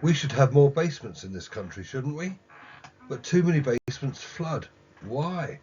We should have more basements in this country, shouldn't we? But too many basements flood. Why?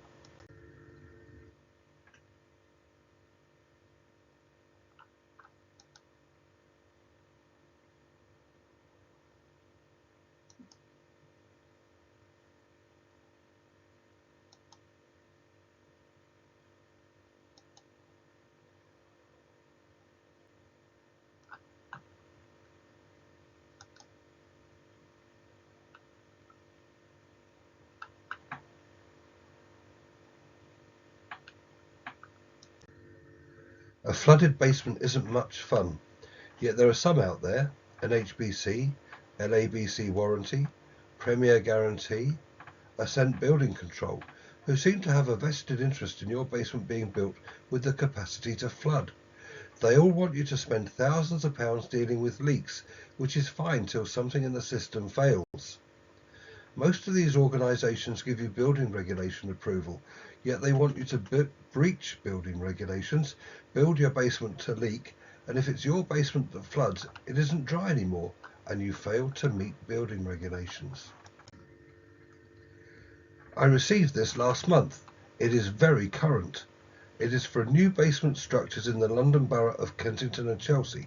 A flooded basement isn't much fun, yet there are some out there, NHBC, LABC Warranty, Premier Guarantee, Ascent Building Control, who seem to have a vested interest in your basement being built with the capacity to flood. They all want you to spend thousands of pounds dealing with leaks, which is fine till something in the system fails. Most of these organisations give you building regulation approval, yet they want you to breach building regulations, build your basement to leak, and if it's your basement that floods, it isn't dry anymore, and you fail to meet building regulations. I received this last month. It is very current. It is for new basement structures in the London Borough of Kensington and Chelsea.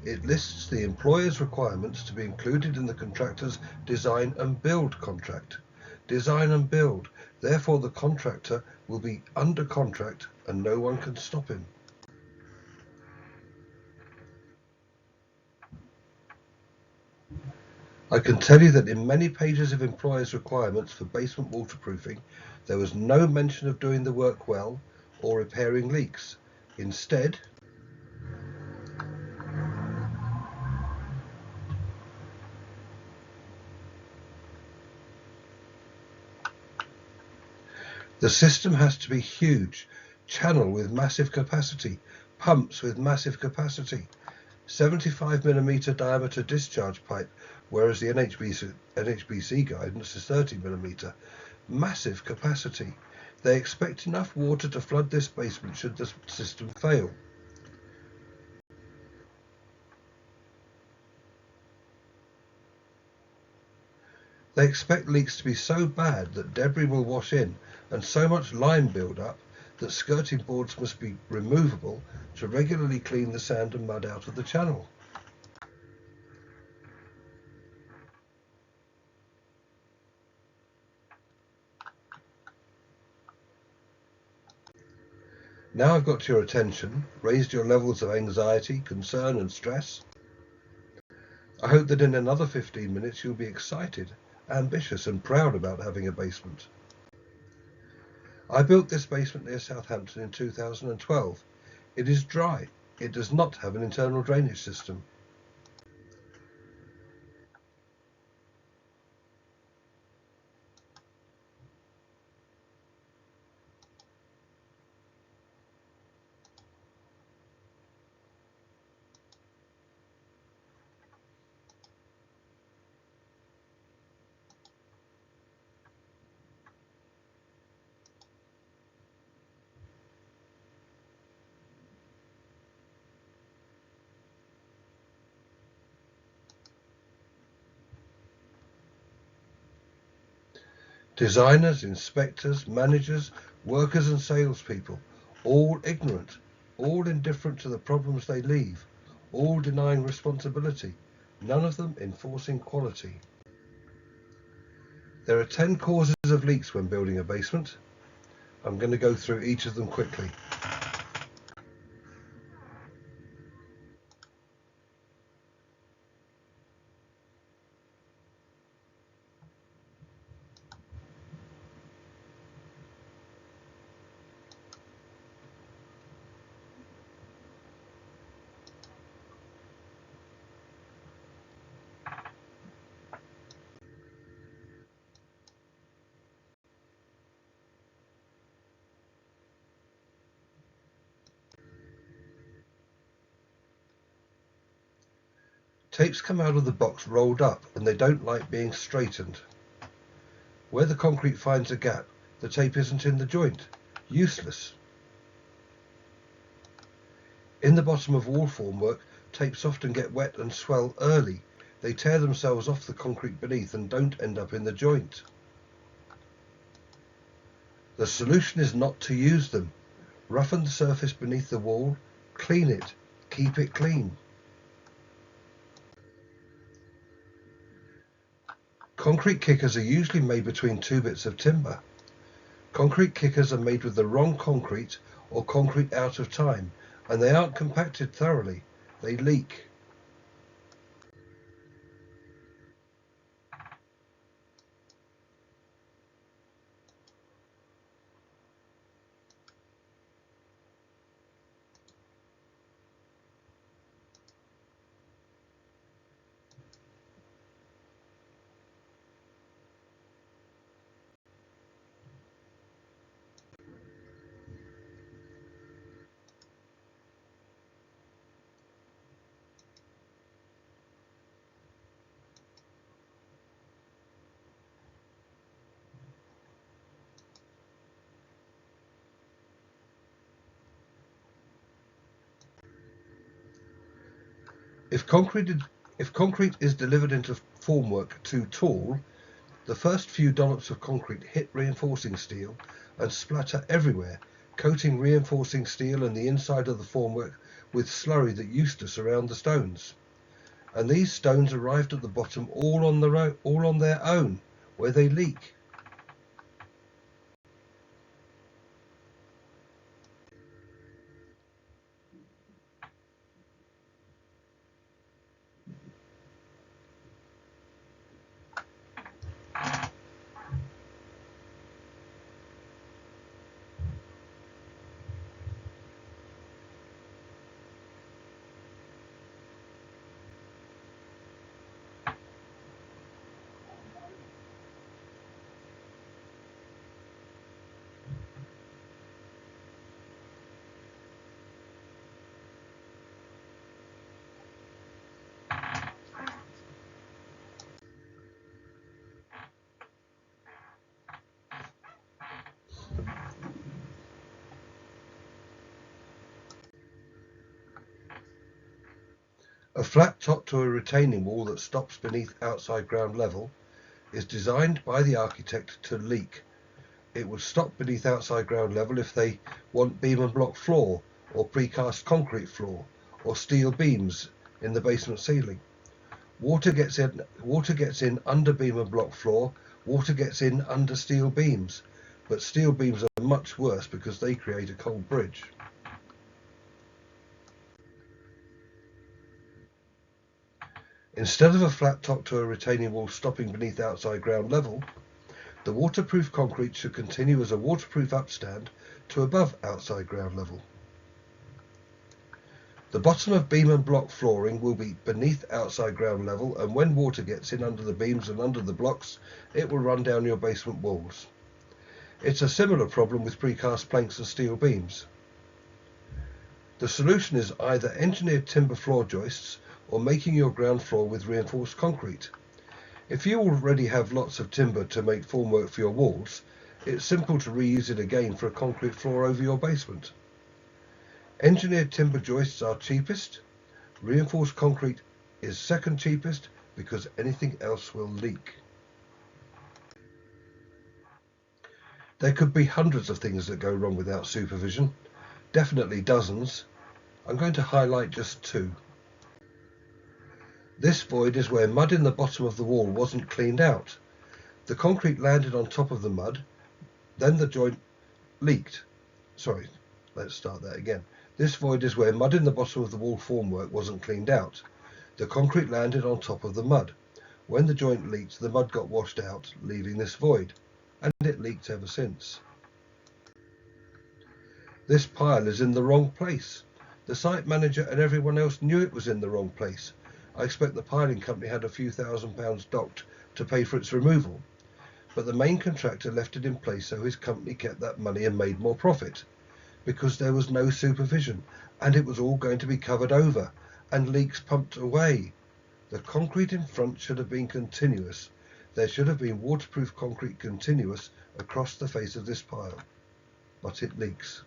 It lists the employer's requirements to be included in the contractor's design and build contract. Design and build. Therefore, the contractor will be under contract and no one can stop him. I can tell you that in many pages of employers' requirements for basement waterproofing, there was no mention of doing the work well or repairing leaks. Instead, the system has to be huge, channel with massive capacity, pumps with massive capacity, 75mm diameter discharge pipe, whereas the NHBC guidance is 30mm. Massive capacity. They expect enough water to flood this basement should the system fail. They expect leaks to be so bad that debris will wash in and so much lime build up that skirting boards must be removable to regularly clean the sand and mud out of the channel. Now I've got your attention, raised your levels of anxiety, concern and stress. I hope that in another 15 minutes you'll be excited, ambitious and proud about having a basement. I built this basement near Southampton in 2012. It is dry. It does not have an internal drainage system. Designers, inspectors, managers, workers and salespeople, all ignorant, all indifferent to the problems they leave, all denying responsibility, none of them enforcing quality. There are 10 causes of leaks when building a basement. I'm going to go through each of them quickly. Tapes come out of the box rolled up and they don't like being straightened. Where the concrete finds a gap, the tape isn't in the joint. Useless. In the bottom of wall formwork, tapes often get wet and swell early. They tear themselves off the concrete beneath and don't end up in the joint. The solution is not to use them. Roughen the surface beneath the wall, clean it, keep it clean. Concrete kickers are usually made between two bits of timber. Concrete kickers are made with the wrong concrete or concrete out of time, and they aren't compacted thoroughly. They leak. If concrete is delivered into formwork too tall, the first few dollops of concrete hit reinforcing steel and splatter everywhere, coating reinforcing steel and the inside of the formwork with slurry that used to surround the stones. And these stones arrived at the bottom all on their own, where they leak. A flat top to a retaining wall that stops beneath outside ground level is designed by the architect to leak. It would stop beneath outside ground level if they want beam and block floor, or precast concrete floor, or steel beams in the basement ceiling. Water gets in under beam and block floor, water gets in under steel beams, but steel beams are much worse because they create a cold bridge. Instead of a flat top to a retaining wall stopping beneath outside ground level, the waterproof concrete should continue as a waterproof upstand to above outside ground level. The bottom of beam and block flooring will be beneath outside ground level, and when water gets in under the beams and under the blocks, it will run down your basement walls. It's a similar problem with precast planks and steel beams. The solution is either engineered timber floor joists or making your ground floor with reinforced concrete. If you already have lots of timber to make formwork for your walls, it's simple to reuse it again for a concrete floor over your basement. Engineered timber joists are cheapest. Reinforced concrete is second cheapest because anything else will leak. There could be hundreds of things that go wrong without supervision, definitely dozens. I'm going to highlight just two. This void is where mud in the bottom of the wall wasn't cleaned out. The concrete landed on top of the mud, then the joint leaked. Sorry, let's start that again. This void is where mud in the bottom of the wall formwork wasn't cleaned out. The concrete landed on top of the mud. When the joint leaked, the mud got washed out, leaving this void, and it leaked ever since. This pile is in the wrong place. The site manager and everyone else knew it was in the wrong place. I expect the piling company had a few £1,000s docked to pay for its removal, but the main contractor left it in place so his company kept that money and made more profit, because there was no supervision and it was all going to be covered over and leaks pumped away. The concrete in front should have been continuous. There should have been waterproof concrete continuous across the face of this pile, but it leaks.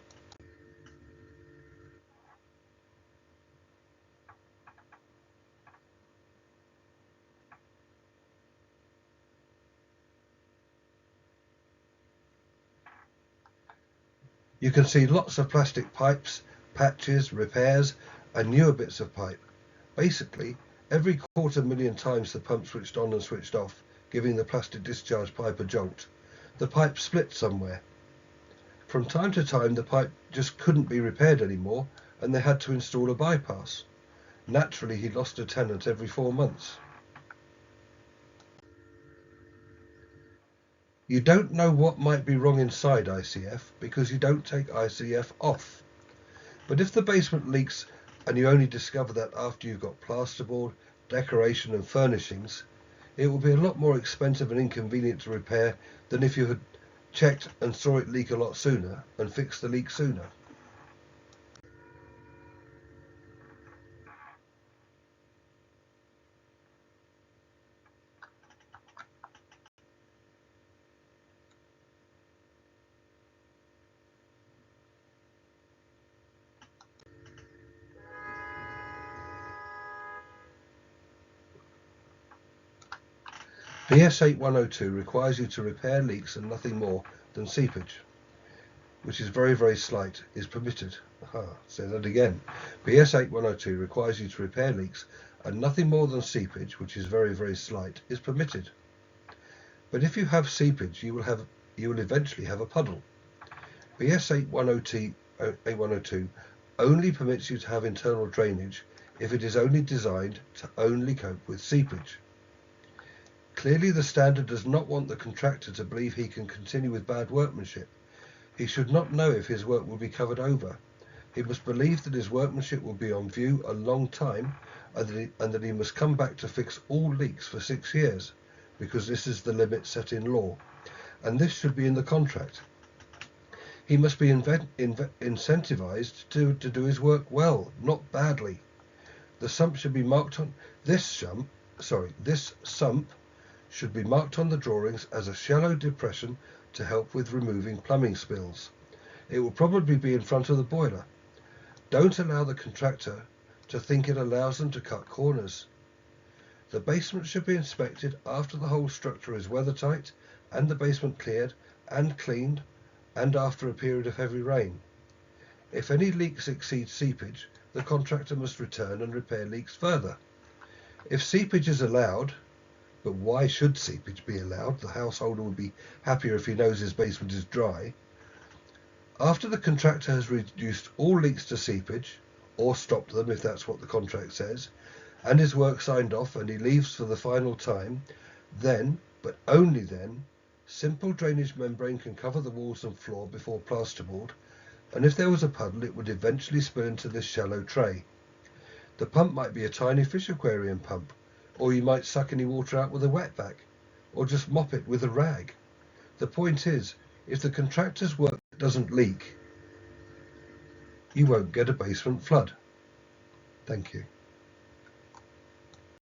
You can see lots of plastic pipes, patches, repairs, and newer bits of pipe. Basically, every 250,000 times the pump switched on and switched off, giving the plastic discharge pipe a jolt, the pipe split somewhere. From time to time, the pipe just couldn't be repaired anymore, and they had to install a bypass. Naturally, he lost a tenant every 4 months. You don't know what might be wrong inside ICF because you don't take ICF off. But if the basement leaks and you only discover that after you've got plasterboard, decoration and furnishings, it will be a lot more expensive and inconvenient to repair than if you had checked and saw it leak a lot sooner and fixed the leak sooner. BS 8102 requires you to repair leaks and nothing more than seepage, which is very, very slight, is permitted. Say that again. BS 8102 requires you to repair leaks and nothing more than seepage, which is very, very slight, is permitted. But if you have seepage, you will eventually have a puddle. BS 8102 only permits you to have internal drainage if it is only designed to only cope with seepage. Clearly, the standard does not want the contractor to believe he can continue with bad workmanship. He should not know if his work will be covered over. He must believe that his workmanship will be on view a long time and that he must come back to fix all leaks for 6 years, because this is the limit set in law, and this should be in the contract. He must be incentivized to do his work well, not badly. The sump should be marked on this sump should be marked on the drawings as a shallow depression to help with removing plumbing spills. It will probably be in front of the boiler. Don't allow the contractor to think it allows them to cut corners. The basement should be inspected after the whole structure is weathertight and the basement cleared and cleaned, and after a period of heavy rain. If any leaks exceed seepage, the contractor must return and repair leaks further. If seepage is allowed, but why should seepage be allowed? The householder would be happier if he knows his basement is dry. After the contractor has reduced all leaks to seepage, or stopped them if that's what the contract says, and his work signed off and he leaves for the final time, then, but only then, simple drainage membrane can cover the walls and floor before plasterboard, and if there was a puddle it would eventually spill into this shallow tray. The pump might be a tiny fish aquarium pump, or you might suck any water out with a wetback, or just mop it with a rag. The point is, if the contractor's work doesn't leak, you won't get a basement flood. Thank you.